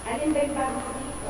Alin ba yung bago ko dito?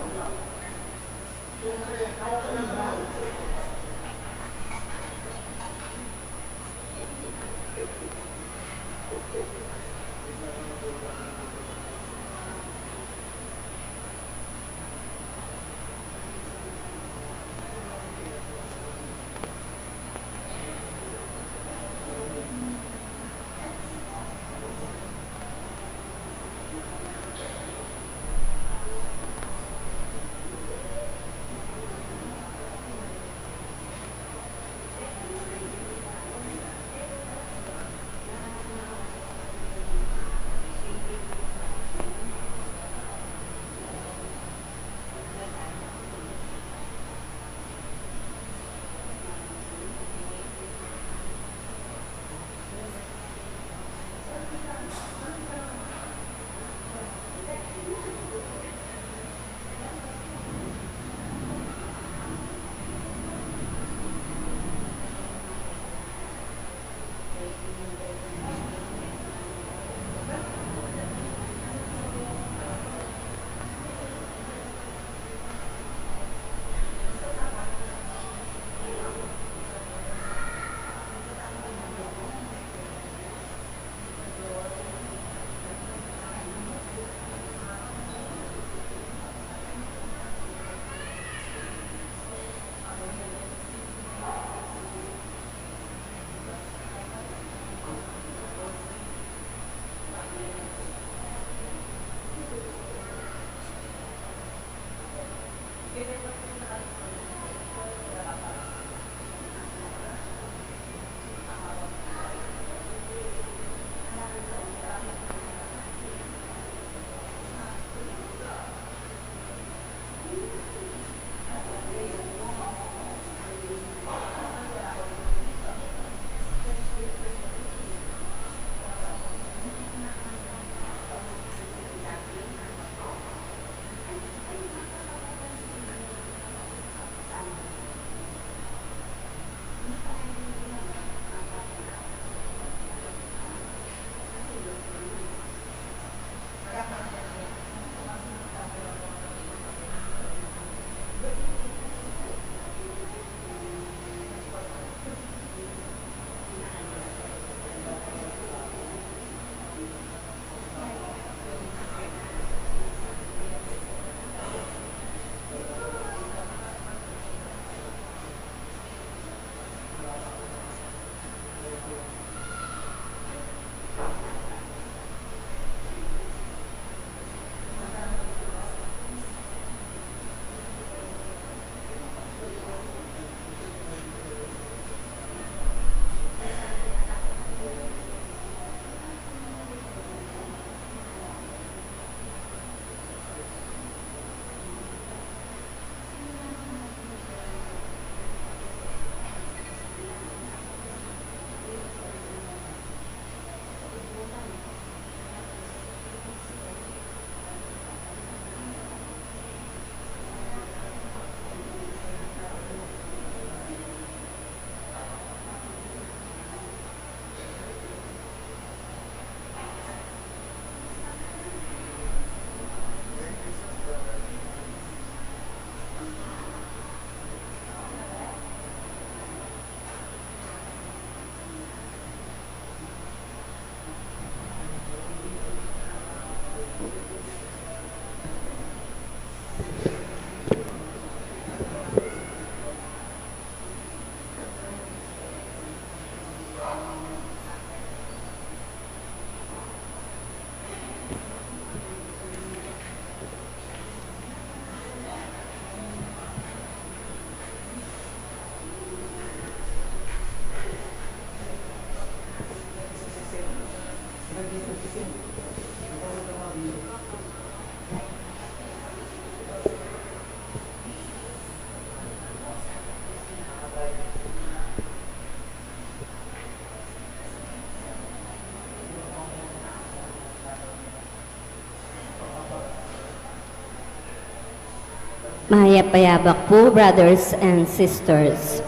Mahayapayabak po, brothers and sisters.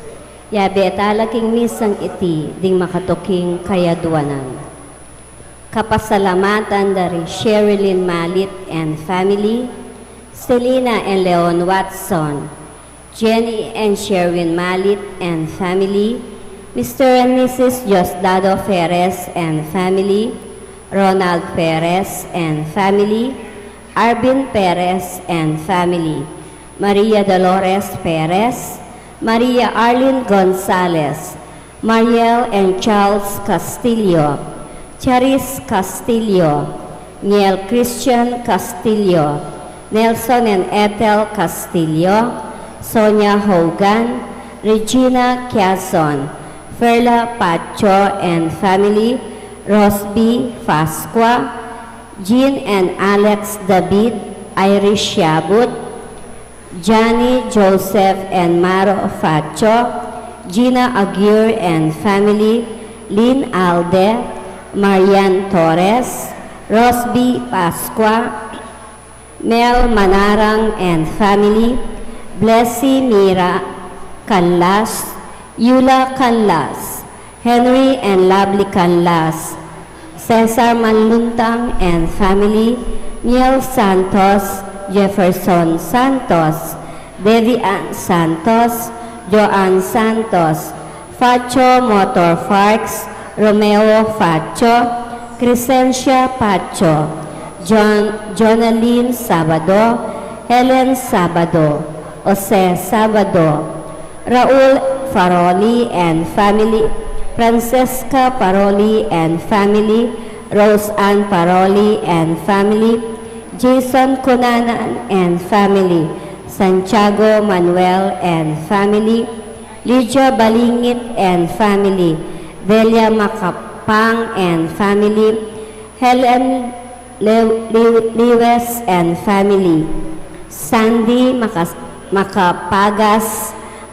Yabi talaking misang iti ding makatuking kayadwanan. Kapasalamatan dari Sherilyn Malit and family, Selena and Leon Watson, Jenny and Sherwin Malit and family, Mr. and Mrs. Diosdado Perez and family, Ronald Perez and family, Arvin Perez and family, Maria Dolores Perez, Maria Arlene Gonzalez, Mariel and Charles Castillo, Charis Castillo, Niel Christian Castillo, Nelson and Ethel Castillo, Sonia Hogan, Regina Quezon, Ferla Pacho and family, Rosby Fasqua, Jean and Alex David, Irish Yabut, Johnny Joseph and Maro Facho, Gina Aguirre and family, Lynn Alde, Marian Torres, Rosby Pasqua, Mel Manarang and family, Blessy Mira Canlas, Yula Canlas, Henry and Lovely Canlas, Cesar Manluntang and family, Miel Santos, Jefferson Santos, Devian Santos, Joanne Santos, Facho Motor Farks, Romeo Facho, Crescencia Pacho, Jonaline Sabado, Helen Sabado, Jose Sabado, Raul Faroli and family, Francesca Paroli and family, Rose Ann Paroli and family, Jason Cunanan and family, Santiago Manuel and family, Lydia Balingit and family, Delia Macapang and family, Helen Lewes and family, Sandy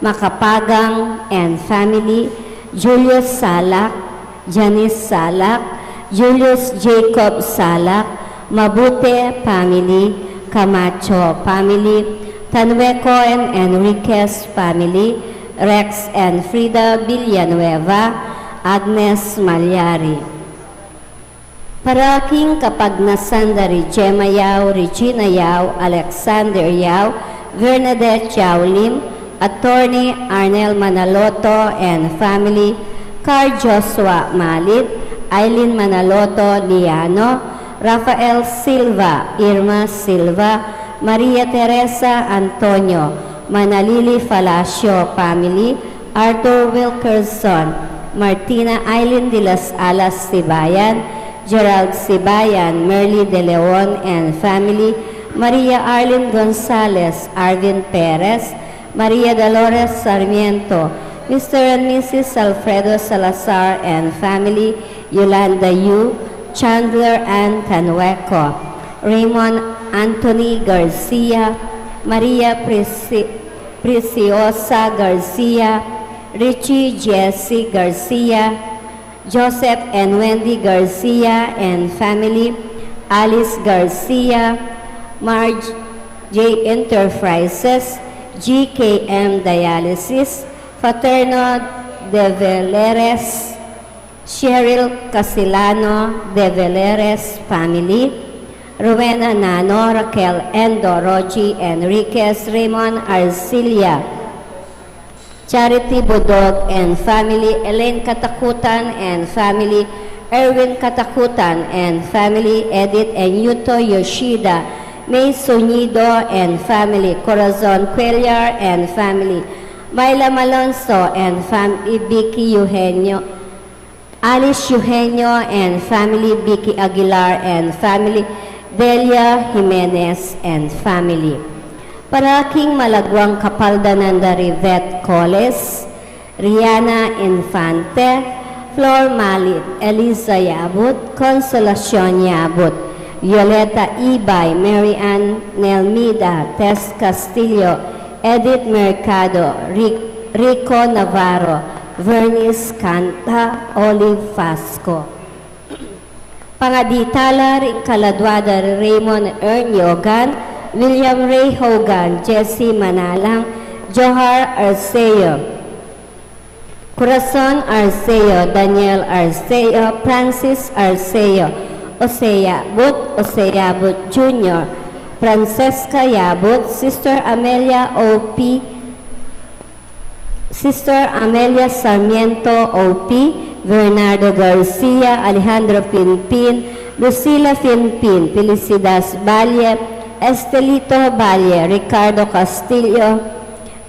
Makapagang and family, Julius Salak, Janice Salak, Julius Jacob Salak, Mabute family, Camacho family, Tanweco and Enriquez family, Rex and Frida Villanueva, Agnes Malyari. Paraking kapagnasan dari Gemma Yao, Regina Yao, Alexander Yao, Bernadette Yao Lim, Attorney Arnel Manaloto and family, Carl Joshua Malit, Eileen Manaloto Liano, Rafael Silva, Irma Silva, Maria Teresa Antonio, Manalili Falacio family, Arthur Wilkerson, Martina Eileen de las Alas Sibayan, Gerald Sibayan, Merly De Leon and family, Maria Arlene Gonzalez, Arvin Perez, Maria Dolores Sarmiento, Mr. and Mrs. Alfredo Salazar and family, Yolanda Yu, Chandler Ann Tanweco, Raymond Anthony Garcia, Maria Preciosa Garcia, Richie Jesse Garcia, Joseph and Wendy Garcia and family, Alice Garcia, Marge J. Enterprises, GKM Dialysis, Fraterno de Veleres, Cheryl Casilano de Veleres family, Rowena Nano, Raquel Endo, Rogi Enriquez, Raymond Arcilia, Charity Budog and family, Elaine Katakutan and family, Erwin Katakutan and family, Edith and Yuto Yoshida, May Sonido and family, Corazon Cuellar and family, Myla Malonzo and family, Vicky Eugenio, Alice Eugenio and family, Vicky Aguilar and family, Delia Jimenez and family. Paraking malagwang kapaldanan dari Vet Coles, Rihanna Infante, Flor Malit, Eliza Yabut, Consolacion Yabut, Violeta Ibay, Mary Ann Nelmida, Tess Castillo, Edith Mercado, Rico Navarro, Vernice Canta, Olive Fasco. Pangaditala rin kaladwada Raymond Ernyogan, William Ray Hogan, Jesse Manalang, Johar Arceo, Corazon Arceo, Daniel Arceo, Francis Arceo, Osea But Jr., Francesca Yabut, Sister Amelia O.P., Sister Amelia Sarmiento O.P., Bernardo Garcia, Alejandro Pinpin, Lucila Pinpin, Felicidas Valle, Estelito Valle, Ricardo Castillo,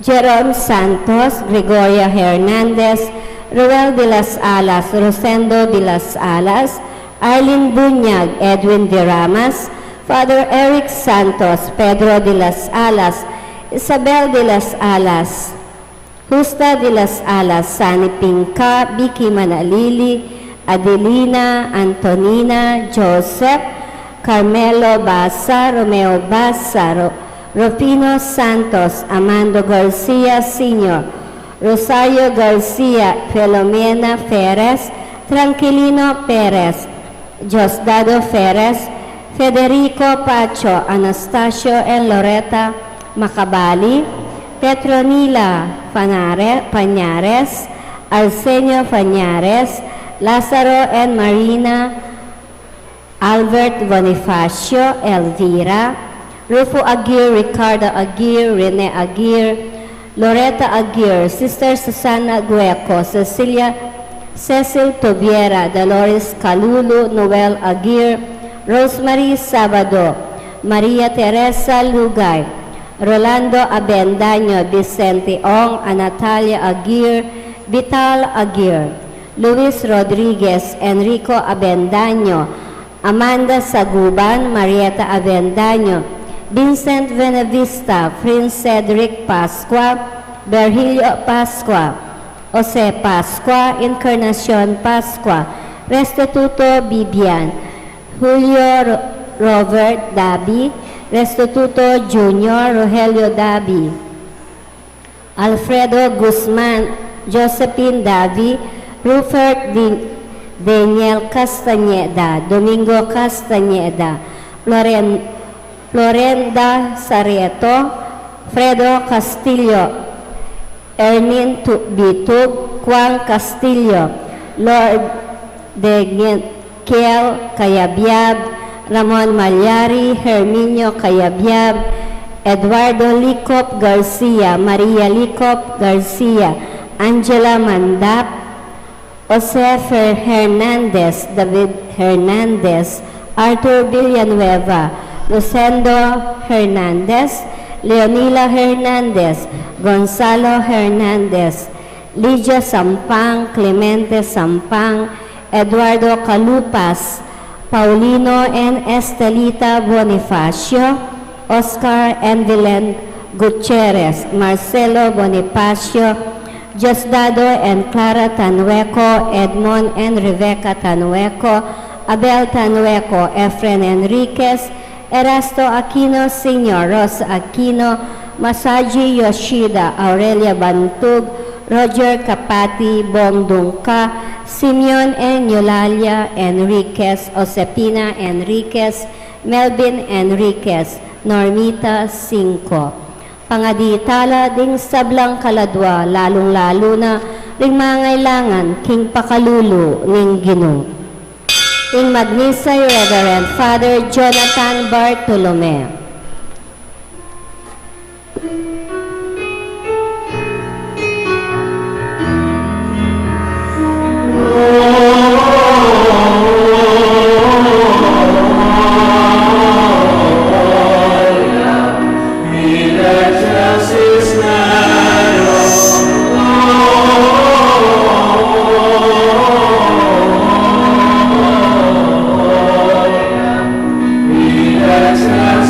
Jerome Santos, Gregoria Hernandez, Ruel de las Alas, Rosendo de las Alas, Arlene Bunyag, Edwin de Ramas, Father Eric Santos, Pedro de las Alas, Isabel de las Alas, Justa de las Alas, Sani Pinca, Vicky Manalili, Adelina, Antonina, Joseph, Carmelo Basa, Romeo Basa, Rufino Santos, Amando Garcia Sr., Rosario Garcia, Filomena Ferez, Tranquilino Perez, Josdado Ferez, Federico Pacho, Anastasio and Loretta Macabali, Petronila Pañares, Arsenio Pañares, Lazaro and Marina, Albert Bonifacio, Elvira, Rufo Aguirre, Ricardo Aguirre, Rene Aguirre, Loretta Aguirre, Sister Susana Gueco, Cecil Tobiera, Dolores Calulu, Noel Aguirre, Rosemary Sabado, Maria Teresa Lugay, Rolando Abendaño, Vicente Ong, Natalia Aguirre, Vital Aguirre, Luis Rodriguez, Enrico Abendaño, Amanda Saguban, Marieta Abendaño, Vincent Benavista, Prince Cedric Pascua, Virgilio Pascua, Jose Pascua, Encarnacion Pascua, Restituto Bibian, Julio Robert Dabi, Restituto Junior, Rogelio Dabi, Alfredo Guzman, Josephine Davi, Rupert Daniel Castañeda, Domingo Castañeda, Florenda Sarieto, Fredo Castillo, Ernin Bitug, Juan Castillo, Lord de Kiel Cayabyab, Ramon Malyari, Herminio Cayabyab, Eduardo Licop Garcia, Maria Licop Garcia, Angela Mandap, Josef Hernandez, David Hernandez, Arthur Villanueva, Lucendo Hernandez, Leonila Hernandez, Gonzalo Hernandez, Lydia Sampang, Clemente Sampang, Eduardo Calupas, Paulino and Estelita Bonifacio, Oscar and Vilen Gutierrez, Marcelo Bonifacio, Diosdado and Clara Tanueco, Edmond and Rebecca Tanueco, Abel Tanueco, Efren Enriquez, Erasto Aquino Sr., Rosa Aquino, Masaji Yoshida, Aurelia Bantug, Roger Capati, Bong Dungka, Simeon and Eulalia Enriquez, Josepina Enriquez, Melvin Enriquez, Normita Cinco. Pangaditala ding sablang kaladwa, lalong-lalo na ring mangailangan king pakalulu ning Ginoo. Ing Magnisay Reverend Father Jonathan Bartolome.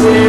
Yes.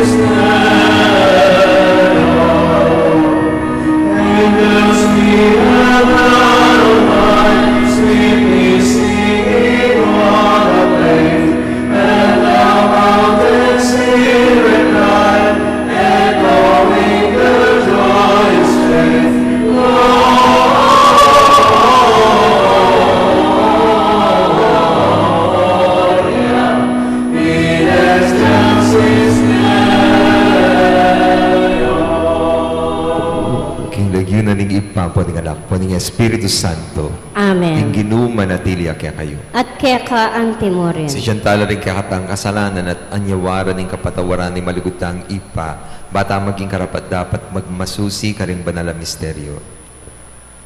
Espiritu Santo. Amen. Ing ginumanatili kaya kayo. At kaya ka ang timurin. Si Chantala rin kakatang kasalanan at anyawaran ng kapatawaran ni malugutang ipa, bata maging karapat dapat magmasusi karing banal na misteryo.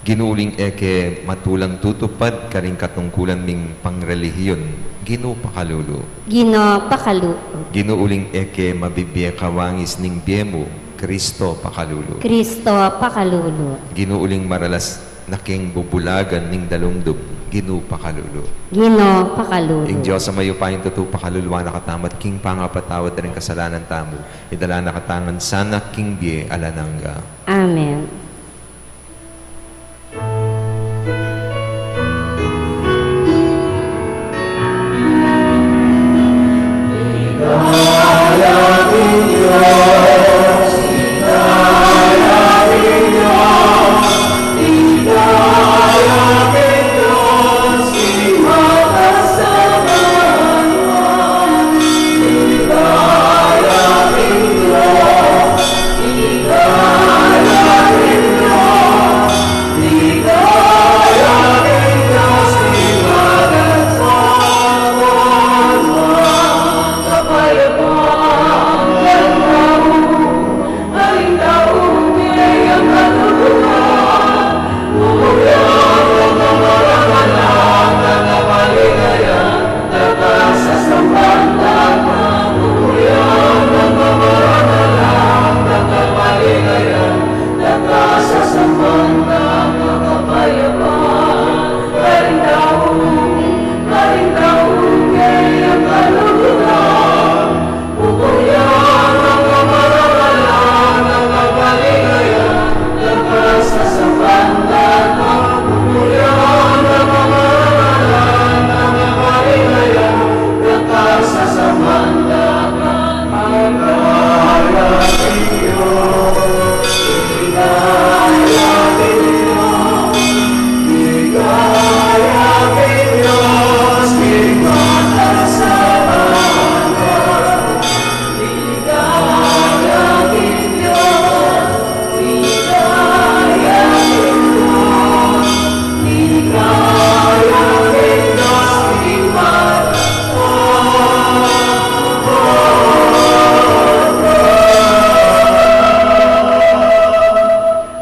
Ginuling eke matulang tutupad karing katungkulan ning pangrelihiyon, ginupakalulu. Gino pakalu. Ginuuling eke mabibiye kawangis ning biyemo, Kristo pakalulu. Kristo pakalulu. Ginuuling maralas naking bubulagan ning dalumdum, ginupakalulu. Gino pakalulu. Ing Diyos sa mayo pa yung totoo pakaluluwa nakatamat king pangapatawad rin kasalanan tamo. Idala nakatangan sana king biye alanangga. Amen.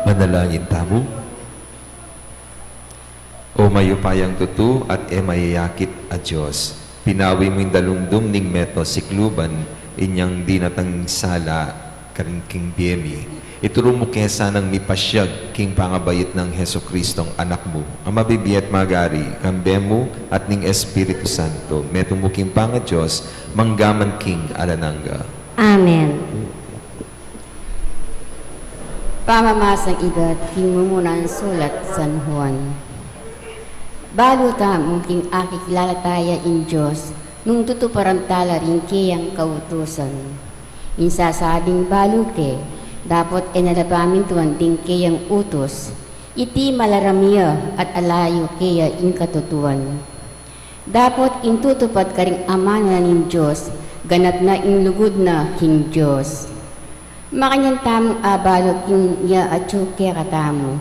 Manalangin tamo. O mayupayang tutu at mayayakit a Diyos. Pinawi mo yung dalumdum ning meto sikluban inyang dinatang sala karing king biyemi. Ituro mo kesa ng mipasyag king pangabayit ng Heso Kristong anak mo. Ang mabibiyat magari, kambemo at ning Espiritu Santo. Meto mo king panga Diyos, manggaman king alanangga. Amen. Pamamasang idat, king mumunan sulat San Juan. Baluta mong king aki kilala taya in Diyos, nung tutuparan tala rin kiyang kautusan. Insasabing baluke, dapat enalabamin tuwan din kiyang utos, iti malaramiya at alayo kaya in katutuan. Dapat intutupad ka ring amana nin Diyos, ganat na inlugod na king Diyos. Makanyang tamong abalog king ya atyo kaya katamo.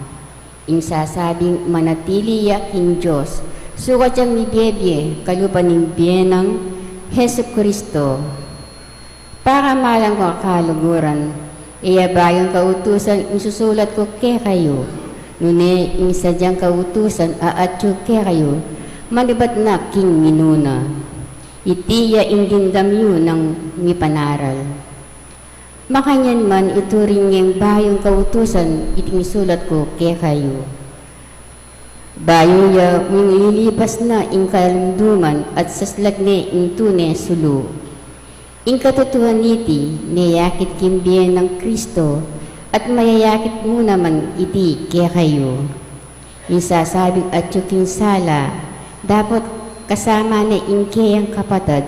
Ing sasabing manatili ya king Diyos, sukat yang nibiyebye kalupan ng biyenang Heso Kristo. Para malang ko kaluguran, iyabayang kautusan isusulat ko kaya kayo. Nune ing sadyang kautusan aatyo kaya kayo, manibat na king minuna. Itiya indindamyo ng mipanaral. Makanyan man ituring niyang bayong kautusan iting sulat ko kaya kayo. Bayo ya lilipas na ing kalamduman at saslagne ing tune sulu. Ing katotohan niti, niyakit kimbiyan ng Kristo at mayayakit mo naman iti kaya kayo. Ing sasabing at yuking sala, dapat kasama na ing kayang kapatad,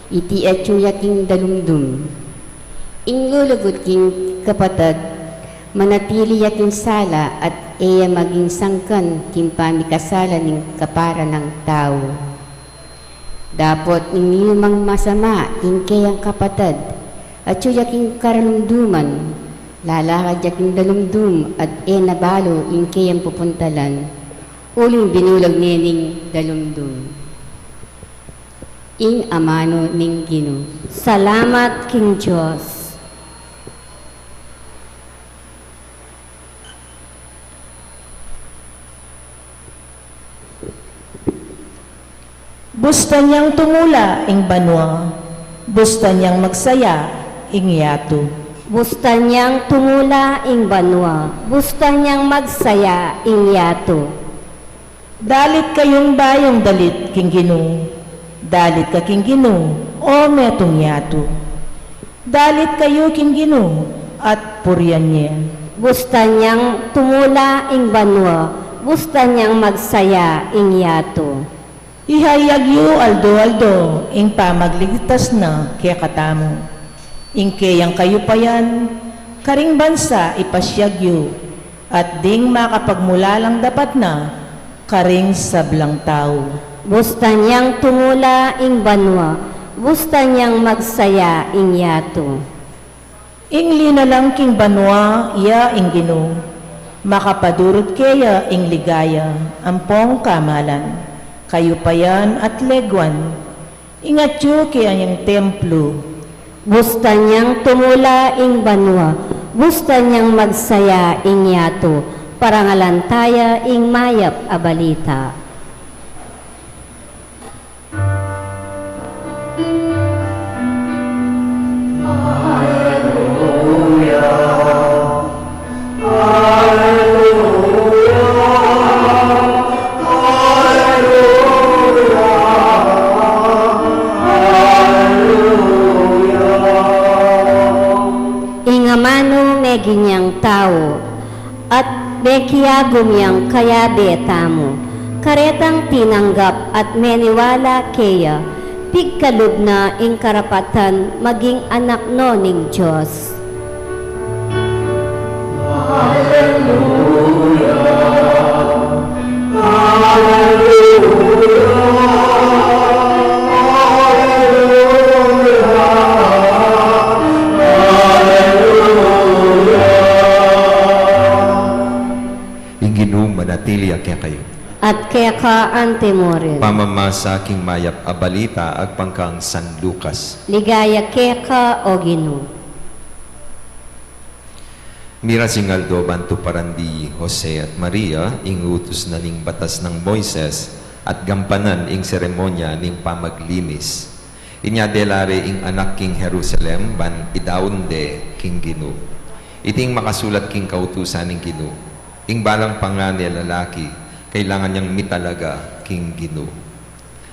iti at yaking dalumdum. Ing lulugod king kapatad, manatili yaking sala at iya maging sangkan king pamikasala ning kapara ng tao. Dapat ning lumang masama king kayang kapatad, at yaking karalumduman, Lalakad yaking dalumdum at nabalo in kayang pupuntalan. Uling binulag nining dalumdum. Ing amano ning Ginoo. Salamat King Diyos. Busta niyang tumula ing banwa, busta niyang magsaya ing yato. Busta niyang tumula ing banwa, busta niyang magsaya ing yato. Dalit kayong bayong dalit king Ginoo, dalit ka king Ginoo, o metong yato. Dalit kayo king Ginoo at purian niya. Busta niyang tumula ing banwa, busta niyang magsaya ing yato. Ihayag yu aldo-aldo ing pamagligtas na kaya katamo. Ing kayang kayo pa yan, karing bansa ipasyag yu, at ding makapagmula dapat na, karing sablang tao. Busta niyang tumula ing banwa, busta niyang magsaya ing yato. Ing linalang king banwa, iya ing Ginoo, makapadurot kaya ing ligaya, ampong kamalan, kayo pa yan at legwan, ingat yu kaya yung templo. Busta niyang tumula ing banwa, busta niyang magsaya ing yato, parangalantaya ing mayap a balita. Ingamano meginyang tao, at bekiagom yang kaya betamo, karetang tinanggap at meniwala kaya, pigkalub na ing karapatan maging anak no ning Diyos. Manatili kaya kayo. At kaya ka antemoril. Pamamasa king mayap a balita agpangkang San Lucas. Ligaya kaya ka o Ginoo. Mira singaldo bantu parandi Jose at Maria ing utos na ning batas ng Moises at gampanan ing seremonya ning pamaglinis. Inya delare ing anak king Jerusalem ban idaunde king Ginoo. Iting makasulat king kautusan ning Ginoo. Ing balang pangani lalaki, kailangan niyang mitalaga king Ginoo.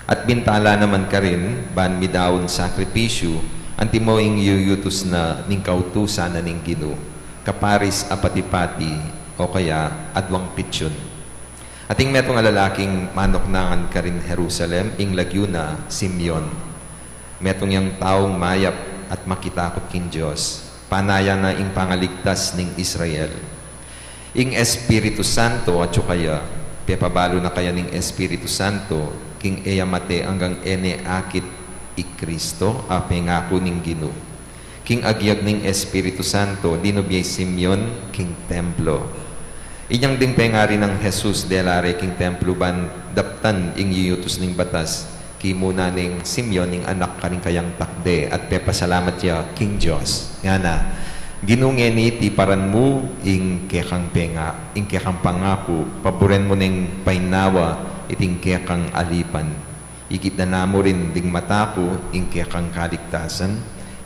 At bintala naman ka rin, ban midaon sakripisyo, anti mo ing yuyutos na ning kautusan na ning Ginoo, kaparis apatipati, o kaya adwang pitsyon. At ing metong alalaking manoknangan ka rin Jerusalem, ing Laguna, Simeon. Metong yang taong mayap at makitakot king Diyos, panaya na ing pangaligtas ning Israel. Ing Espiritu Santo at kaya, pepabalo na kaya ning Espiritu Santo, king eyamate hanggang ene akit i Kristo, apengako ning Ginoo. King agyag ning Espiritu Santo, dinubiyay Simeon, king templo. Inyang ding pengari ng Jesus delare king templo ban daptan ing yuyutos ning batas, kimuna ning Simeon ning anak karing kayang takde at pepasalamat ya king Diyos. Nga na, ginungeni ti paran mo ing kekang penga, ing kekang pangako, paboren mo ning painawa, iting kekang alipan. Ikit na namo rin ding matako, ing kekang kaligtasan,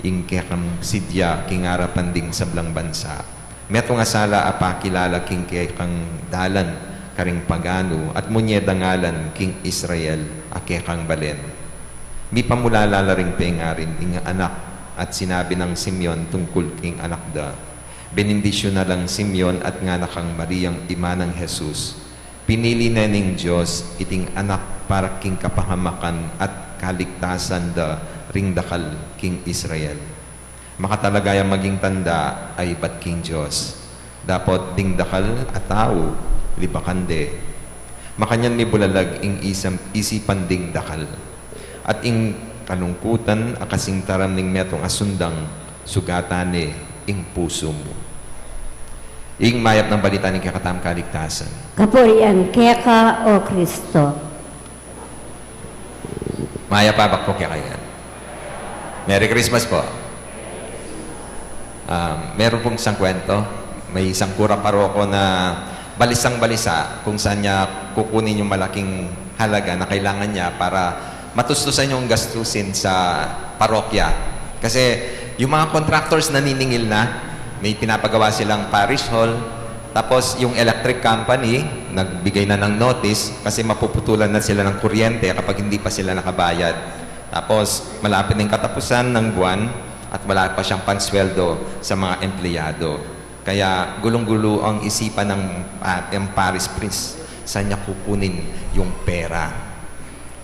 ing kekang sidya, king harapan ding sablang bansa. Metong asala apakilala king kekang dalan, karing pagano, at munyedangalan king Israel, a kekang balen. Mi pamulalala ring pengarin, ing anak, at sinabi ng Simeon tungkol king anak da, benindisyon na lang Simeon at nga nakang Mariang ima ng Jesus. Pinili na ning Diyos iting anak para king kapahamakan at kaligtasan da ring dakal king Israel. Makatalagaya maging tanda ay bat king Diyos. Dapat ding dakal at tao, libakande. Makanyan ni bulalag ing isipan ding dakal. At ing kalungkutan akasing taram ning metong asundang sugatane ing puso mo. Ing mayap ng balita ng kakatam kaligtasan. Kapurian keka o Kristo. Maya pabak po kaya kayan. Merry Christmas po. Meron pong isang kwento. May isang kura paroko na balisang-balisa kung saan niya kukunin yung malaking halaga na kailangan niya para matustusan yung gastusin sa parokya. Kasi yung mga contractors naniningil na, may pinapagawa silang parish hall, tapos yung electric company, nagbigay na ng notice kasi mapuputulan na sila ng kuryente kapag hindi pa sila nakabayad. Tapos malapit ng katapusan ng buwan at wala pa siyang pansweldo sa mga empleyado. Kaya gulong-gulo ang isipan ng parish priest. Saan niya kukunin yung pera?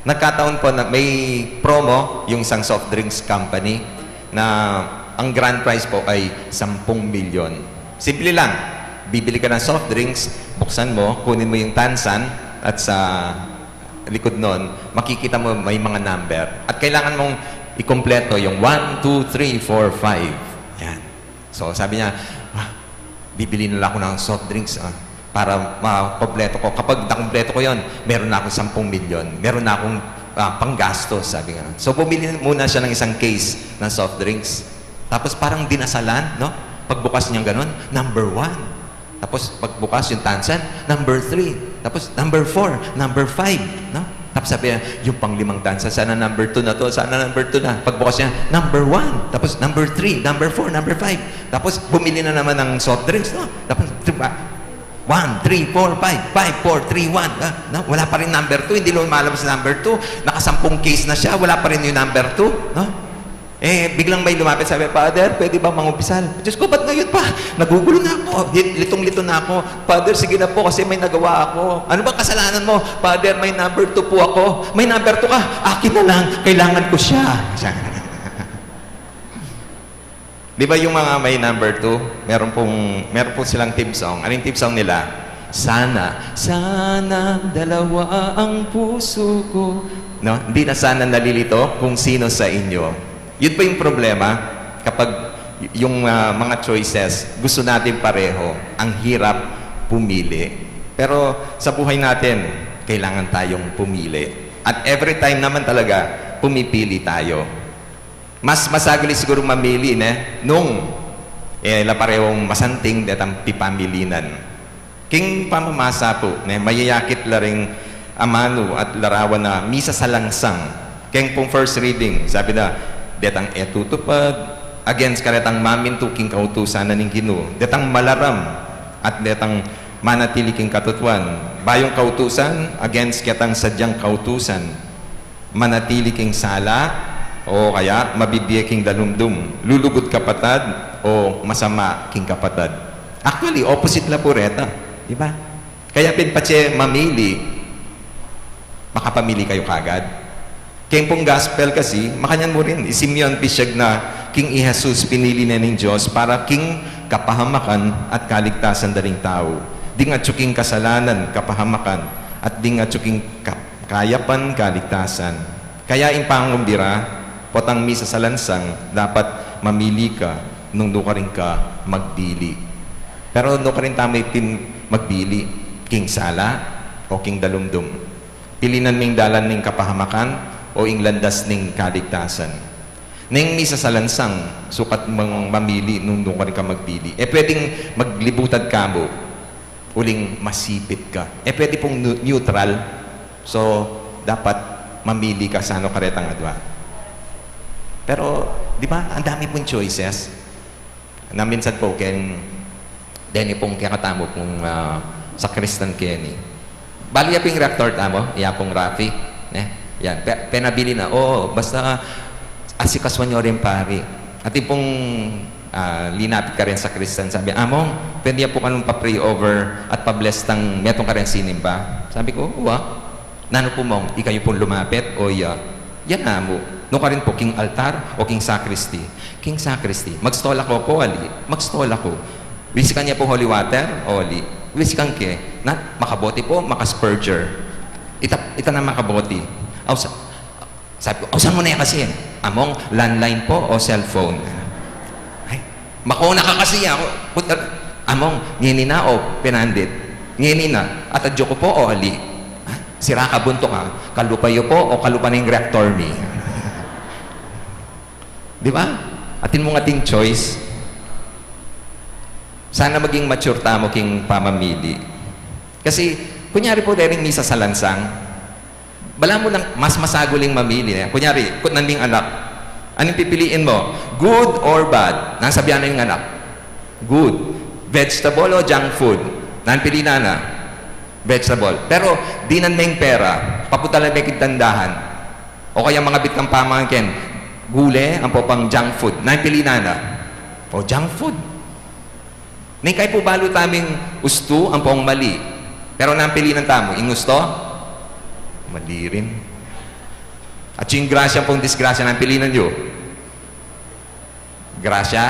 Nagkataon po na may promo yung isang soft drinks company na ang grand prize po ay 10 milyon. Simple lang. Bibili ka ng soft drinks, buksan mo, kunin mo yung tansan at sa likod nun, makikita mo may mga number. At kailangan mong ikumpleto yung 1, 2, 3, 4, 5. Yan. So sabi niya, bibili nila ako ng soft drinks para makompleto ko. Kapag nakompleto ko yon, meron na akong 10 milyon. Meron na akong panggastos, sabi nga. So bumili muna siya ng isang case ng soft drinks. Tapos parang dinasalan, no? Pagbukas niya ganun, number 1. Tapos pagbukas yung tansan, number 3. Tapos number 4, number 5, no? Tapos sabi niya, yung pang-5 tansan, sana number 2 na to, sana number 2 na. Pagbukas niya, number 1. Tapos number 3, number 4, number 5. Tapos bumili na naman ng soft drinks, no? Tapos 1, 3, 4, 5, 5, 4, 3, 1. No? Wala pa rin number 2, hindi lumalabas number 2. Naka-10 case na siya, wala pa rin yung number 2, no? Biglang may lumapit, sabi, Father, pwede ba mangumpisal? Diyos ko, ba't ngayon pa? Nagugulo na ako. Litong-lito na ako. Father, sige na po kasi may nagawa ako. Ano ba kasalanan mo? Father, may number 2 po ako. May number 2 ka? Akin na lang. Kailangan ko siya. Di ba yung mga may number 2, meron po silang team song. Ano yung team song nila? Sana dalawa ang puso ko. No? Hindi na sana nalilito kung sino sa inyo. Yun pa yung problema kapag yung mga choices, gusto natin pareho. Ang hirap pumili. Pero sa buhay natin, kailangan tayong pumili. At every time naman talaga, pumipili tayo. Mas masagli siguro mamili nung parehong masanting datang pipamilinan. King pamamasa po, mayayakit laring amano at larawan na misa sa langsang. King pong first reading, sabi na, detang etutupad, against karetang mamintu king kautusan na ning Ginoo, detang malaram, at detang manatili king katutuan. Bayong kautusan, against ketang sadyang kautusan, manatili king sala, o kaya mabibiye king dalumdum, lulugod kapatad, o masama king kapatad. Actually, opposite la po reta. Diba? Kaya pinpatse mamili, makapamili kayo kagad. Kaya pong gospel kasi, makanyan mo rin, Simeon Pisyag na King Jesus pinili na ng Diyos para king kapahamakan at kaligtasan daling tao. Di nga tsuking kasalanan, kapahamakan, at di nga tsuking kayapan, kaligtasan. Kaya impangumbira, potang misa sa lansang, dapat mamili ka nung doon ka rin ka magbili. Pero doon ka rin tamay magbili, king sala o king dalumdum. Pilinan ming dalan ng kapahamakan o ing landas ning kaligtasan. Ning misa sa lansang, sukat mang mamili nung doon ka rin ka magbili. Pwedeng maglibutad ka mo, uling masipit ka. Pwede pong neutral, so dapat mamili ka sa ano karetang adwa. Pero, di ba, ang dami pong choices. Na minsan po, Denny pong kakatamo pong sa Kristan Kenny. Bali yaping reactor tamo, yapong Rafi, yan, penabili na, basta asikaswan nyo rin pari. At pong linapit ka rin sa Kristan, sabi, Among, pwede po kanong pa-pray over at pa-bless tang metong ka rin sinimba. Sabi ko, nano po mong, ikayo pong lumapit, yan na mo. No ka rin po, king altar o king sacristy. King sacristy, magstall ako po, ali. Magstall ako. Wisikan niya po holy water, oli. Wisikan ke, makabote po, makaspurger. Ita na makaboti. Sabi ko, saan mo na yan kasi? Among landline po o cellphone? Ay, makuna ka kasi ako. Among, ngini na o pinandit. Ngini na, at adyo ko po o ali. Sira ka bunto ka, kalupayo po o kalupaning reactor ni. Di ba? Atin mong ating choice. Sana maging mature tamo king pamamili. Kasi, kunyari po dering misa sa lansang, bala mo lang mas masaguling mamili. Kunyari, kung nanding anak, anong pipiliin mo? Good or bad? Nang sabihan na yung anak. Good. Vegetable o junk food? Nang pili na. Vegetable. Pero, di nan may pera, papunta lang may kitandahan. O kaya mga bitkang pamangkin, gule, ang po pang junk food. Nang pili na. O junk food. May kay po balo taming gusto, ang pong mali. Pero nang pili ng tamo, yung gusto, mali rin. At yung grasya pong disgrasya ng pilinan nyo. Grasya,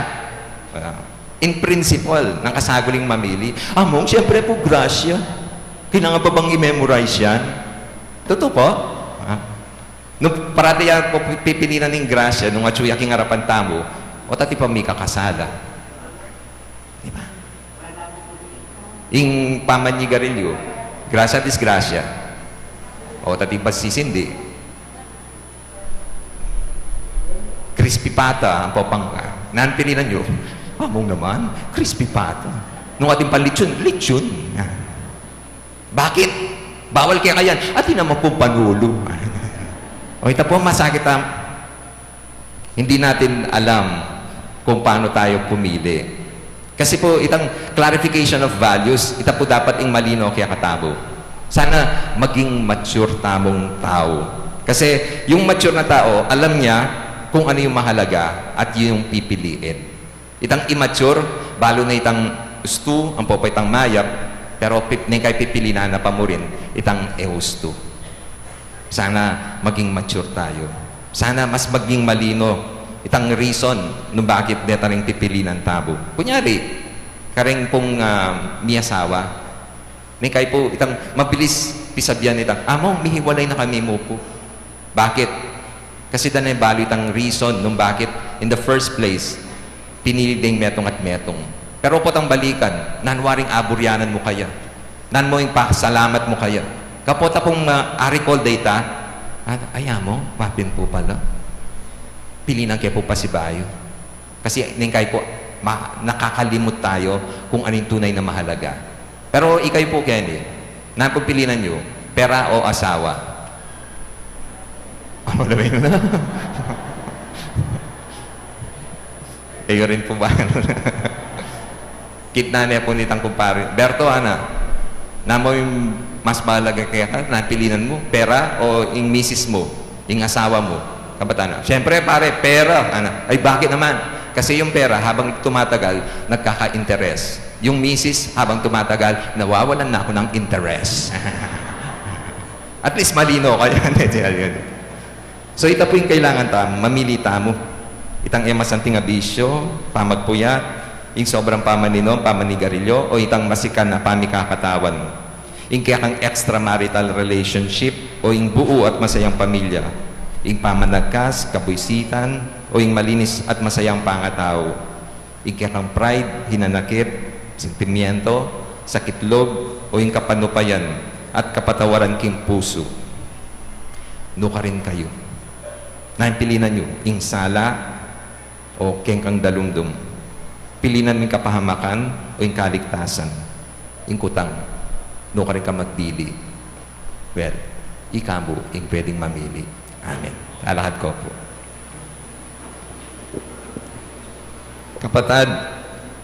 in principle, ng kasaguling mamili. Among, siyempre po grasya. Kailangan pa bang i-memorize yan? Totoo po. Nung parati yan po pipilinan ng grasya, nung atsuya king harapan tamo, o tati pa may kakasala. Diba? Yung pamanyigarilyo, grasya, disgrasya. O tati pa sisindi. Crispy pata, ang popang nanpilinan nyo. Among naman, crispy pata. Nung ating palitsyon, litsyon. Bakit? Bawal kaya kayan. At di naman po panulo. O ito po masakit hindi natin alam kung paano tayo pumili. Kasi po itang clarification of values, ito po dapat ing malino kaya katabo. Sana maging mature tamong tao. Kasi yung mature na tao, alam niya kung ano yung mahalaga at yung pipiliin. Itang immature, balo na itang gusto, ang po itang mayap, pero kay pipilinan na pa mo rin, itang ehusto. Sana maging mature tayo. Sana mas maging malino itang reason nung bakit deta rin pipilinan tabo. Kunyari, karing pong miyasawa, may kay po itang mabilis pisabyan itang, among mihiwalay na kami mo po. Bakit? Kasi danay balo itang reason nung bakit in the first place, pinili ding metong at metong. Pero po tang balikan, nanwaring aburyanan mo kaya. Nan mo yung pasalamat mo kaya. Kapota pong recall data, ayaw mo, mapin po pala. Pilinan kayo po pa si Bayo. Kasi ningkay po, nakakalimot tayo kung anong tunay na mahalaga. Pero ikay po, Kenny, napagpilinan nyo, pera o asawa? Wala ba yun na? Kayo rin po ba? Kitna niya po nitang kumpare. Berto, na mo yung mas mahalaga kaya ka, napilinan mo, pera o yung misis mo, yung asawa mo, kabatana. Siyempre, pare, pera. Ay, bakit naman? Kasi yung pera, habang tumatagal, nagkaka-interest. Yung misis, habang tumatagal, nawawalan na ako ng interest. At least malino kaya. So, ito po yung kailangan tamo, mamili tamo. Itang emasanting abisyo, pamagpuyat, yung sobrang pamaninom, pamanigarilyo, o itang masikan na pamikakatawan. Yung kaya kang extramarital relationship, o yung buo at masayang pamilya. Yung pamanagkas, kabuisitan, o yung malinis at masayang pangatao. Yung kaya kang pride, hinanakit, sentimiento, sakitlog, o yung kapanupayan, at kapatawaran king puso. Nuka rin kayo. Naipilinan nyo, yung sala, o kengkang dalumdum. Pilinan mo yung kapahamakan o yung kaligtasan. Yung kutang. Doon ka rin ka magpili. Well, ikamo yung pwedeng mamili. Amen. Alahad ko po. Kapatad,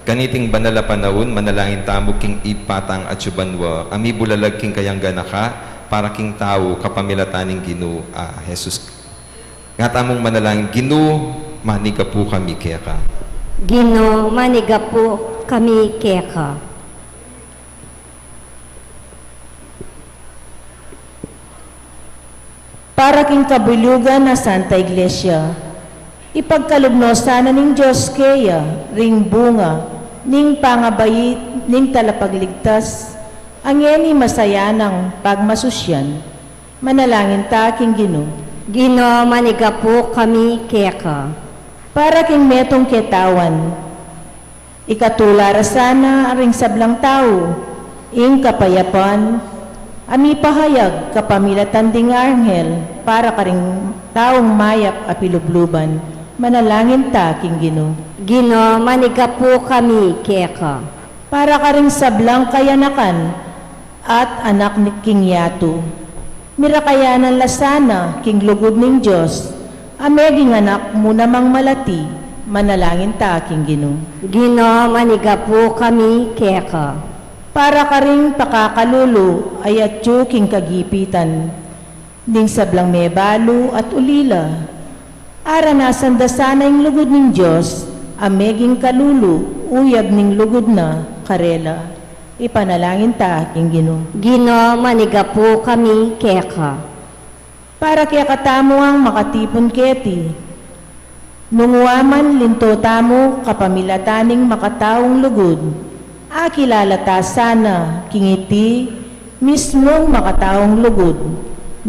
kaniting banala panahon, manalangin tamo king ipatang at subanwa, ami bulalag king kayang ganaka, para king tao kapamilataning Ginoo, Jesus. Nga tamong manalangin, Ginoo, maniga po kami kaya ka. Ginoo, maniga po kami keka. Para king kabulugan na Santa Iglesia, ipagkalubno sana ning Diyos kaya, ring bunga, ning pangabayit, ning talapagligtas, ang yeni masaya ng pagmasusyan, manalangin ta king Ginoo. Ginoo, maniga po kami keka. Para king metong ketawan, Ikatulara sana aring sablang tao, ing kapayapan, ami pahayag kapamilatan ding arngel, para karing taong mayap apilubluban, manalangin ta king Ginoo. Gino, manigapu kami keka. Para karing sablang kayanakan at anak ni King Yato. Mirakayanan lasana king lugod ning Diyos, ameging anak mo namang malati, manalangin ta king Ginoo. Gino, manigapu kami keka. Para karing pakakalulu ay atyo king kagipitan, ning sablang mebalo at ulila. Aranasan da sana yung lugod ning Diyos, ameging kalulu, uyab ning lugod na karela. Ipanalangin ta king Ginoo. Gino, manigapu kami keka. Para kaya katamo ang makatipon keti. Nunguaman linto tamo kapamilataning makataong lugod. Akilala ta sana kingiti mismong makataong lugod.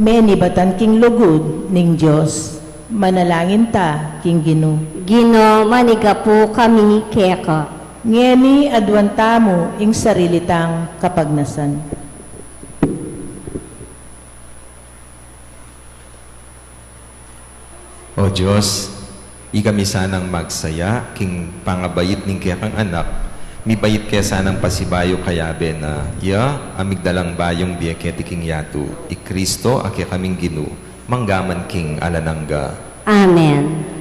Menibatan king lugod ning Diyos. Manalangin ta king Ginoo. Gino, manigapu kami keka. Ngeni adwan tamo ing sarilitang kapagnasan. O Diyos, ikami sanang magsaya, king pangabayit ning kaya kang anak, mibayit kaya sanang pasibayo kayabe na, amigdalang bayong biyaketi king Yato, Kristo ake kaming Ginoo, manggaman king alanangga. Amen.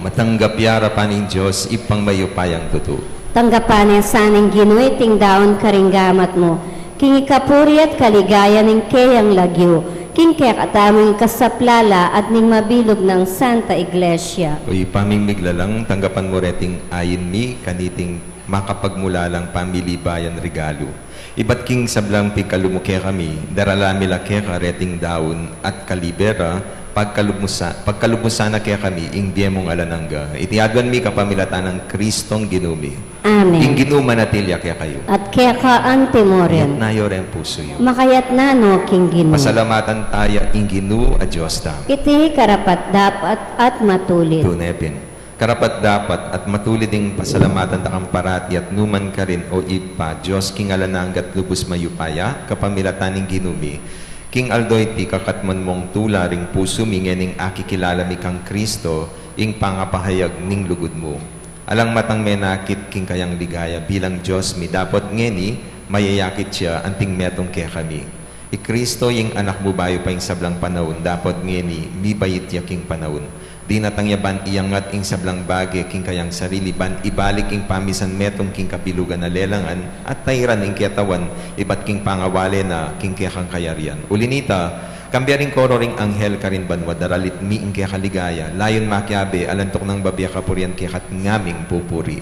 Matanggap yara paning Diyos, ipang mayupayang tuto. Tanggapanin saning Ginoo iting daon karinggamat mo. King ikapuri at kaligaya ning kayang lagyo. King kaya kataming kasaplala at ning mabilog ng Santa Iglesia. O ipaming miglalang tanggapan mo reting ayin mi kaniting makapagmulalang pamili bayan regalo. Ibat king sablang pigkalumuke kami, daralami lake ka reting daon at kalibera, pagkalubmusan na kaya kami, ing diemong alanangga. Itiadwan mi kapamilatan ng Kristong Ginumi. Amen. Ing ginuma natilya kaya kayo. At kaya ka antimo Yat rin. nayo rin puso yun. Makayat na no, King Ginoo. Pasalamatan tayo, ing ginu a Diyos ta. Iti karapat dapat at matulit. Tunepin. Karapat dapat at matulid ding pasalamatan takang parati at numan ka rin o ipa, Diyos king alananggat lubos mayupaya, kapamilatan ng ginumi. King Aldoy ti kakatman mong tula ring puso mingening akikilala mi kang Kristo, ing pangapahayag ning lugod mo. Alang matang menakit king kayang ligaya bilang Diyos mi dapat ngeni, mayayakit siya anting metong kaya kami. Kristo yung anak mo bayo pa yung sablang panahon, dapat ngeni, mi bayit ya king panahon. Di natangyaban iyangat ing sablang bagay king kayang sarili ban ibalik ing pamisan metong king kapilugan na lelangan at tayran ing kiyatawan ibat king pangawale na king kayakang kayarian. Ulinita, kambiyaring koro ring anghel karin banwa daralit mi ing kaya kaligaya layon makiabe alantok ng babya kapurian kaya kat ngaming pupuri.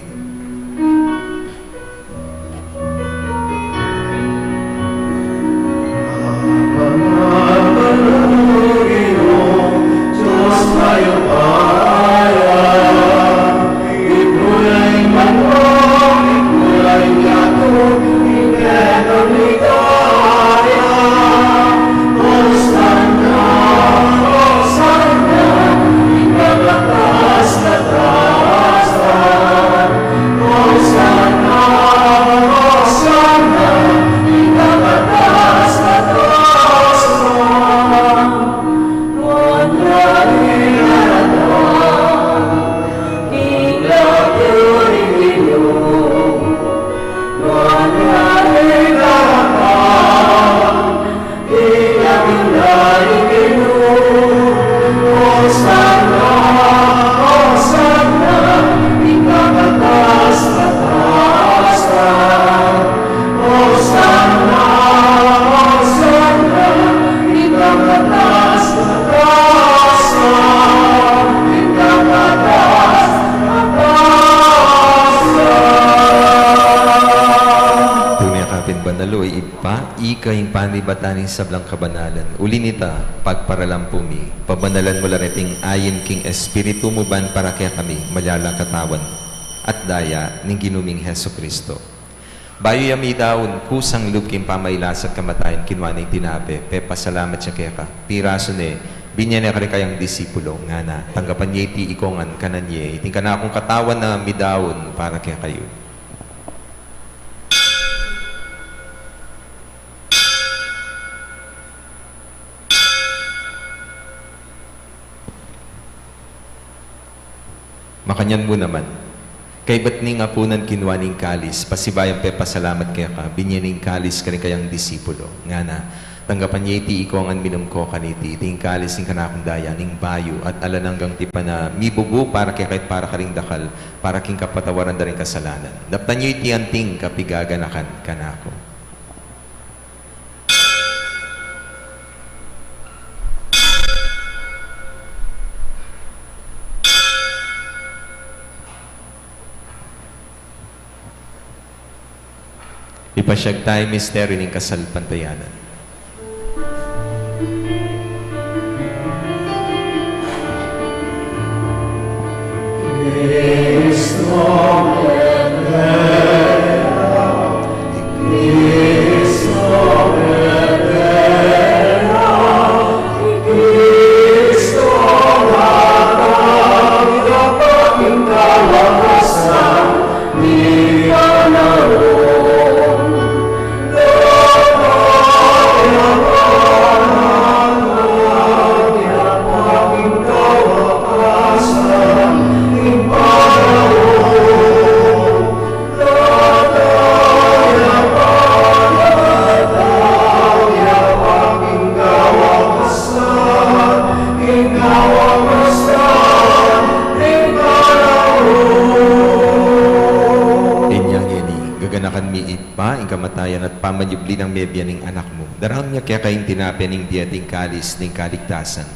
ikay panibataning sablang kabanalan, ulinita, pagparalampumi, pabanalan mo lareting ayin king espiritu mo ban para kaya kami, malalang katawan, at daya ning ginuming Heso Kristo. Bayo yami daon, kusang lub king pamaylas at kamatayan, kinwanay tinabe, pasalamat siya kaya ka, piraso ne, binyan na kayang disipulo, nga na, tanggapan niya iti ikongan kanan niya, iting ka na akong katawan na midaon para kaya kayo. Makanyan mo naman. Kay ba't ni nga punan kinwaning kalis, pasibayang pasalamat kaya ka, binyaning kalis ka rin kayang disipulo. Nga na, tanggapan niya iti ikongan minum ko kaniti, iting kalis ng kanakong daya, ning bayo, at alananggang tipa na mibubu para kaya kahit para ka ring dakal, para king kapatawaran da rin kasalanan. Daptan niyo iti anting kapigaganakan kanako. Ipasyag tayo misteryo ng kasal pantayanan. Kamatayan at pamayubli ng medya ng anak mo. Darang niya kaya kayong tinapin ng diyating kalis ng kaligtasan.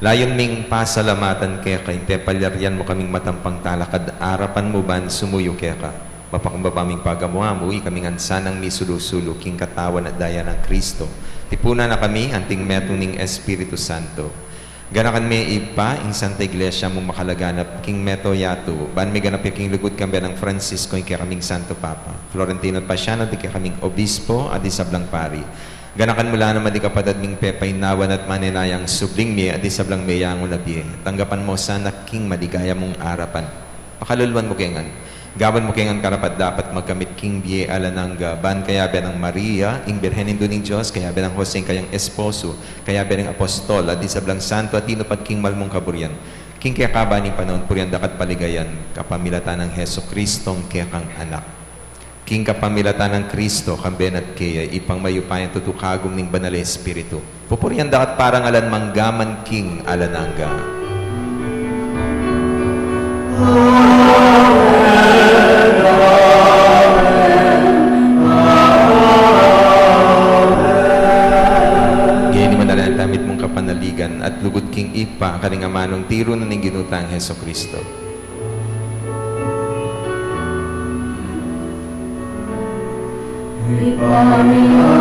Layon ming pasalamatan kaya kayong tepalyaryan mo kaming matampang talakad, arapan mo ban sumuyo kaya ka. Mapakumbabaming pagamuha mo, kaming ansanang misulusulo, king katawan at daya ng Kristo. Tipuna na kami, anting metong ng Espiritu Santo. Ganakan may ipa, ing Santa Iglesia mong makalaganap, king meto yato, ban may ganap yung king lugod kami ng Francisco, yung kaya kaming Santo Papa. Florentino Pasiano, di kaya kaming Obispo, at isablang pari. Ganakan mula naman di kapadad ming pepay nawan at maninayang subling mi, at isablang mayang ulabie. Tanggapan mo sana king maligaya mong arapan. Pakaluluan mo kengan. Gawan mo kengan karapat dapat magkamit king biye alananga, ban kaya ba ng Maria, ing Birhenin do ng Diyos, kaya ba ng Jose kayang esposo, kaya ba ng apostol, at isablang santo, at tinupad king malmong kaburyan. King kaya kaba ni panahon, puryan dakat paligayan, kapamilatan ng Heso Kristong kaya kang anak. King kapamilatan ng Kristo, kamben at kaya, ipang mayupayan tutukagom ning banal Espiritu. Pupuryan dakat parang alan manggaman king alananga. Damit mong kapanaligan at lugod king ipa karing amanong tiro na ning ginutang Heso Kristo. Hallelujah.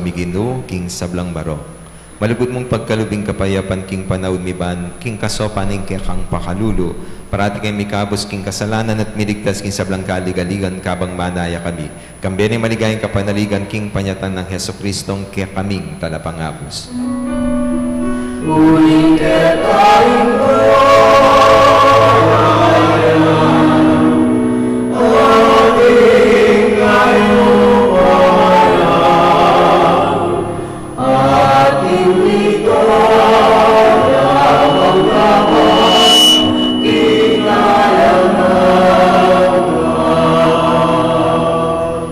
migino, king sablang barok. Malugod mong pagkalubing kapayapan, king panawid miban, king kasopaning kang pakalulo, parati kay mikabos, king kasalanan at miligtas, king sablang kaligaligan, kabang manaya kami. Kambene maligayang kapanaligan, king panyatan ng Heso Kristong kaya kaming talapangabos.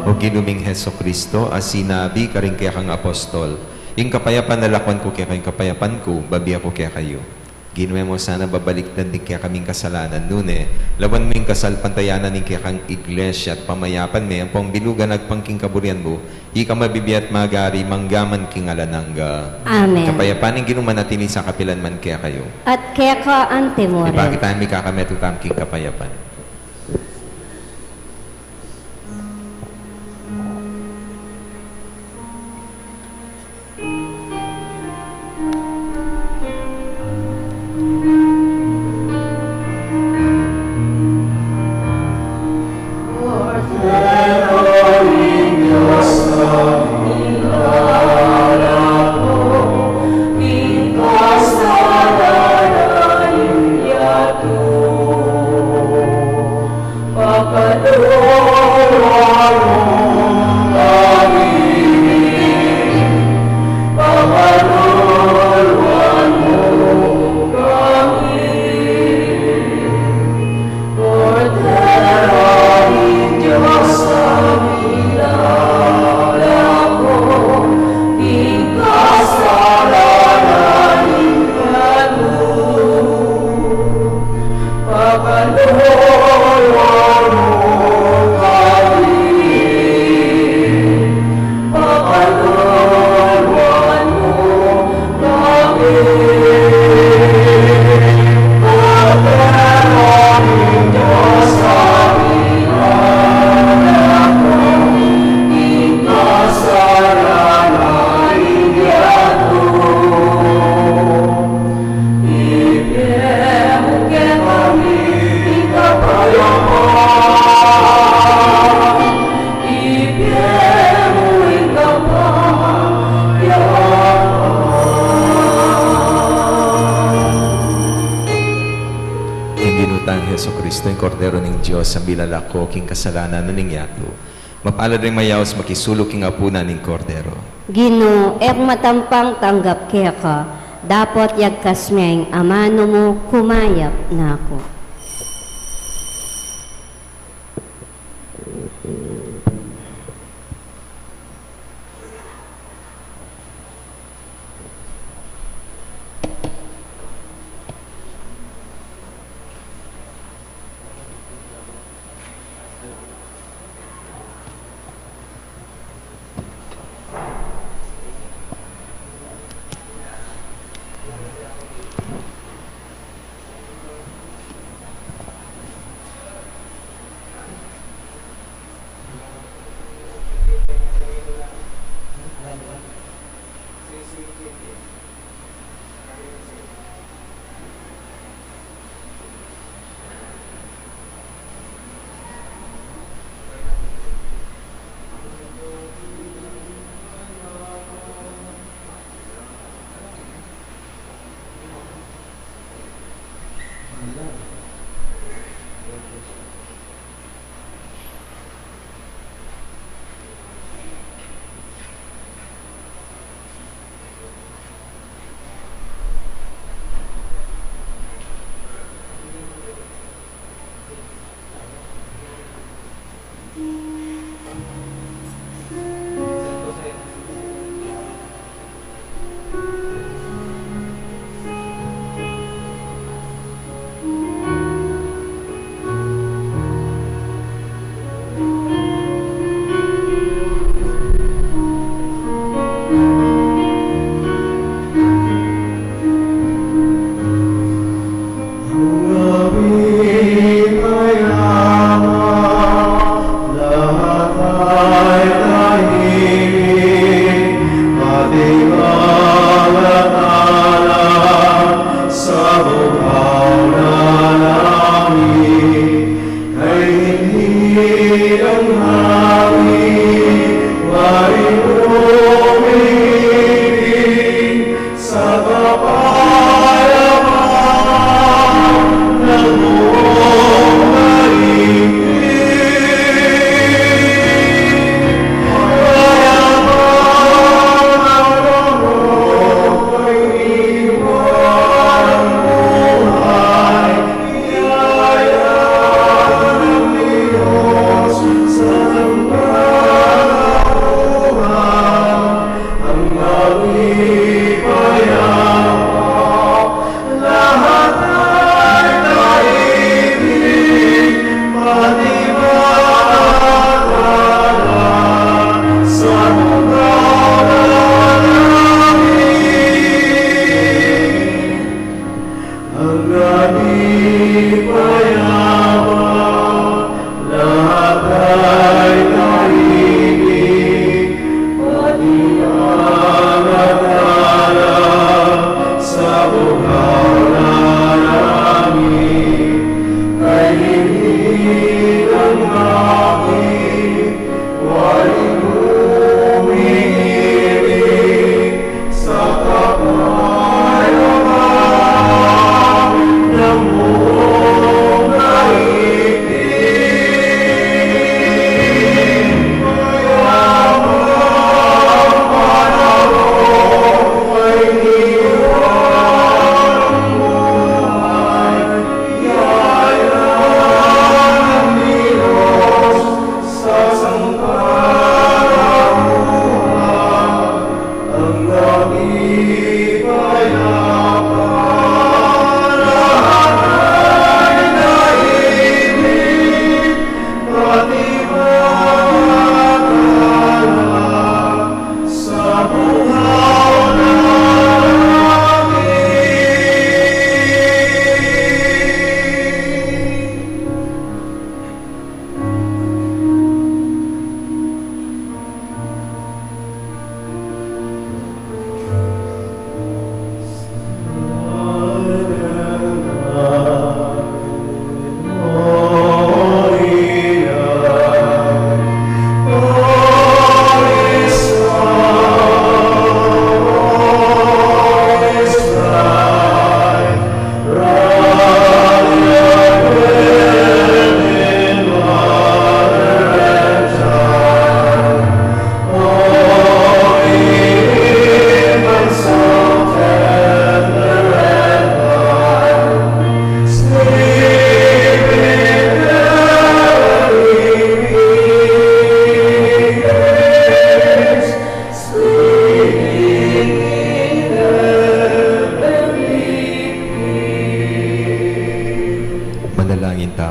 O ginuming Heso Kristo, as sinabi ka rin kaya kang apostol, yung kapayapan na lakwan ko kaya kayong kapayapan ko, babiya ko kaya kayo. Ginuwe mo sana babalik na din kaya kaming kasalanan nune. Lawan mo yung kasal pantayanan ng kaya kang iglesia at pamayapan mo, ang pangbilugan nagpangking kaburian mo, ika mabibiyat magari, manggaman king alanangga. Amen. Kapayapan ng ginuman natin sa kapilan man kaya kayo. At kaya ka antemore. Bakit tayo may kakameto king kapayapan? Heso Kristo, yung kordero ng Diyos, sa bilalako, king kasalanan na ningyato. Mapalad rin mayaos makisulok king apuna ng kordero. Gino, matampang tanggap kaya ka, dapat yagkas miyang amano mo kumayap na ako.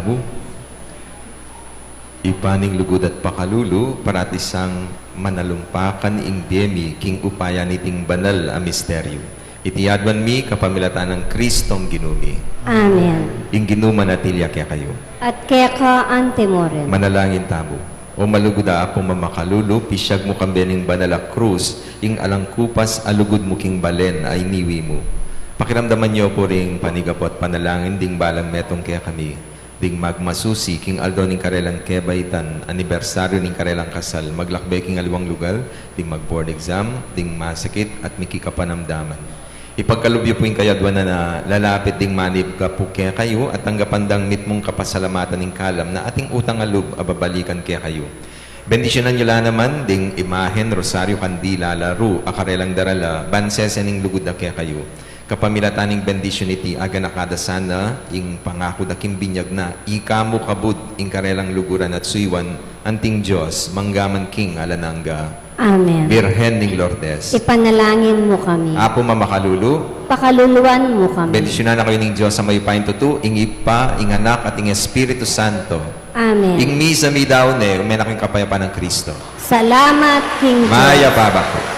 tamo. Ipaning lugod at pakalulu, paratisang manalumpakan ing biyemi, king upaya niting banal a misteryo. Itiyadwan mi kapamilatan ng Kristong ginumi. Amen. Ing ginuma natilya kaya kayo. At kaya ka antemoren. Manalangin tamo. O malugoda akong mamakalulu, pisyag mo kambening banal a krus, ing alangkupas alugod mo king balen ay niwi mo. Pakiramdaman niyo po ring panigapot panalangin ding balang metong kaya kami. Ding magmasusi king aldo ning karelang kebaitan, anibersaryo ning karelang kasal, maglakbay king aliwang lugar, ding mag-board exam, ding masakit at mikikapanamdaman. Ipagkalubyo po yung kayadwan na lalapit ding manib ka po kaya kayo at tanggapandang mitmong kapasalamatan ng kalam na ating utang alub ababalikan kaya kayo. Bendisyonan nyo lang naman ding imahen, rosaryo, kandila, laro, akarelang darala, bansesen ng lugod na kaya kayo. Kapamilataning bendisyon iti aga nakadasana ing pangako da kimbinyag na ikamo kabud ing karelang luguran at suywan anting Diyos manggaman king alananga. Amen. Birhen ning Lourdes. Ipanalangin mo kami. Apo mamakalulu. Pakaluluan mo kami. Bendisyonan na kayo ng Diyos sa mayupain tutu, ing Ipa, ing Anak, at ing Espiritu Santo. Amen. Ing misa mi daw ne, umenak yung kapayapaan ng Kristo. Salamat, King Jesus. Maya babak.